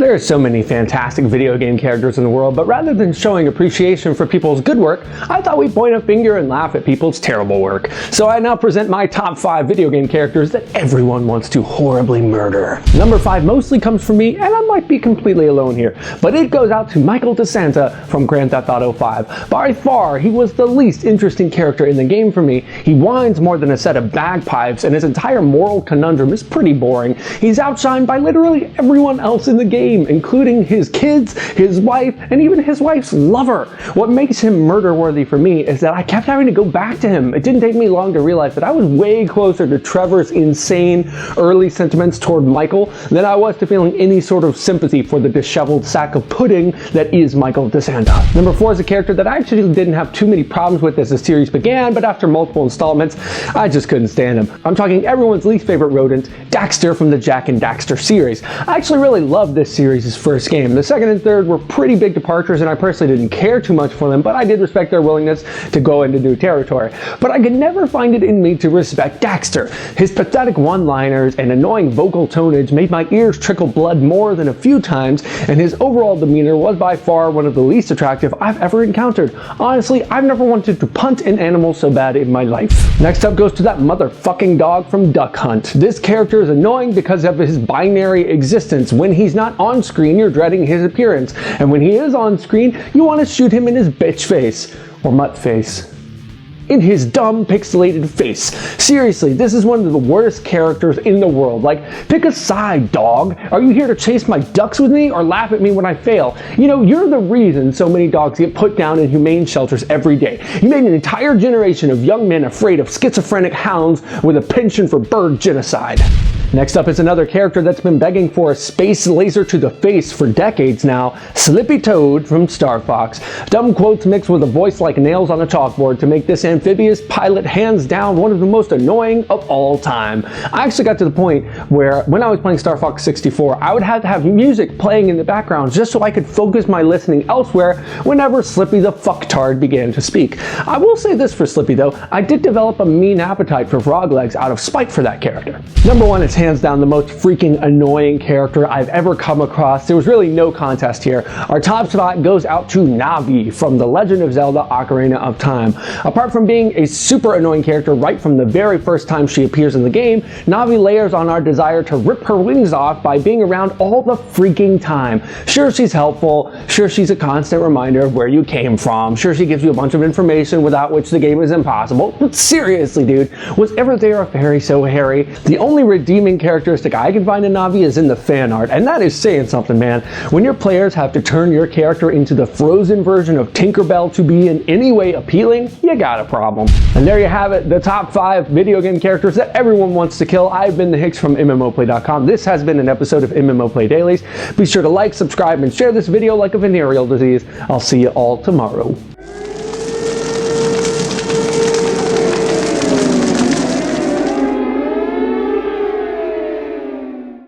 There are so many fantastic video game characters in the world, but rather than showing appreciation for people's good work, I thought we'd point a finger and laugh at people's terrible work. So I now present my top 5 video game characters that everyone wants to horribly murder. Number 5 mostly comes from me, and I might be completely alone here, but it goes out to Michael DeSanta from Grand Theft Auto 5. By far, he was the least interesting character in the game for me. He whines more than a set of bagpipes, and his entire moral conundrum is pretty boring. He's outshined by literally everyone else in the game, including his kids, his wife, and even his wife's lover. What makes him murder-worthy for me is that I kept having to go back to him. It didn't take me long to realize that I was way closer to Trevor's insane early sentiments toward Michael than I was to feeling any sort of sympathy for the disheveled sack of pudding that is Michael DeSanta. Number 4 is a character that I actually didn't have too many problems with as the series began, but after multiple installments, I just couldn't stand him. I'm talking everyone's least favorite rodent, Daxter from the Jak and Daxter series. I actually really loved this series' first game. The second and third were pretty big departures, and I personally didn't care too much for them, but I did respect their willingness to go into new territory. But I could never find it in me to respect Daxter. His pathetic one-liners and annoying vocal tonage made my ears trickle blood more than a few times, and his overall demeanor was by far one of the least attractive I've ever encountered. Honestly, I've never wanted to punt an animal so bad in my life. Next up goes to that motherfucking dog from Duck Hunt. This character is annoying because of his binary existence. When he's not on screen, you're dreading his appearance, and when he is on screen, you want to shoot him in his bitch face, or mutt face. In his dumb, pixelated face. Seriously, this is one of the worst characters in the world. Like, pick a side, dog. Are you here to chase my ducks with me or laugh at me when I fail? You know, you're the reason so many dogs get put down in humane shelters every day. You made an entire generation of young men afraid of schizophrenic hounds with a penchant for bird genocide. Next up is another character that's been begging for a space laser to the face for decades now, Slippy Toad from Star Fox. Dumb quotes mixed with a voice like nails on a chalkboard to make this amphibious pilot hands down one of the most annoying of all time. I actually got to the point where when I was playing Star Fox 64, I would have to have music playing in the background just so I could focus my listening elsewhere whenever Slippy the fucktard began to speak. I will say this for Slippy though, I did develop a mean appetite for frog legs out of spite for that character. Number 1 is hands down the most freaking annoying character I've ever come across. There was really no contest here. Our top spot goes out to Navi from The Legend of Zelda: Ocarina of Time. Apart from being a super annoying character right from the very first time she appears in the game, Navi layers on our desire to rip her wings off by being around all the freaking time. Sure, she's helpful. Sure, she's a constant reminder of where you came from. Sure, she gives you a bunch of information without which the game is impossible. But seriously, dude, was ever there a fairy so hairy? The only redeeming characteristic I can find in Navi is in the fan art, and that is saying something, man. When your players have to turn your character into the frozen version of Tinkerbell to be in any way appealing, you got a problem. And there you have it, the top 5 video game characters that everyone wants to kill. I've been the Higgs from MMOplay.com. This has been an episode of MMO Play Dailies. Be sure to like, subscribe, and share this video like a venereal disease. I'll see you all tomorrow.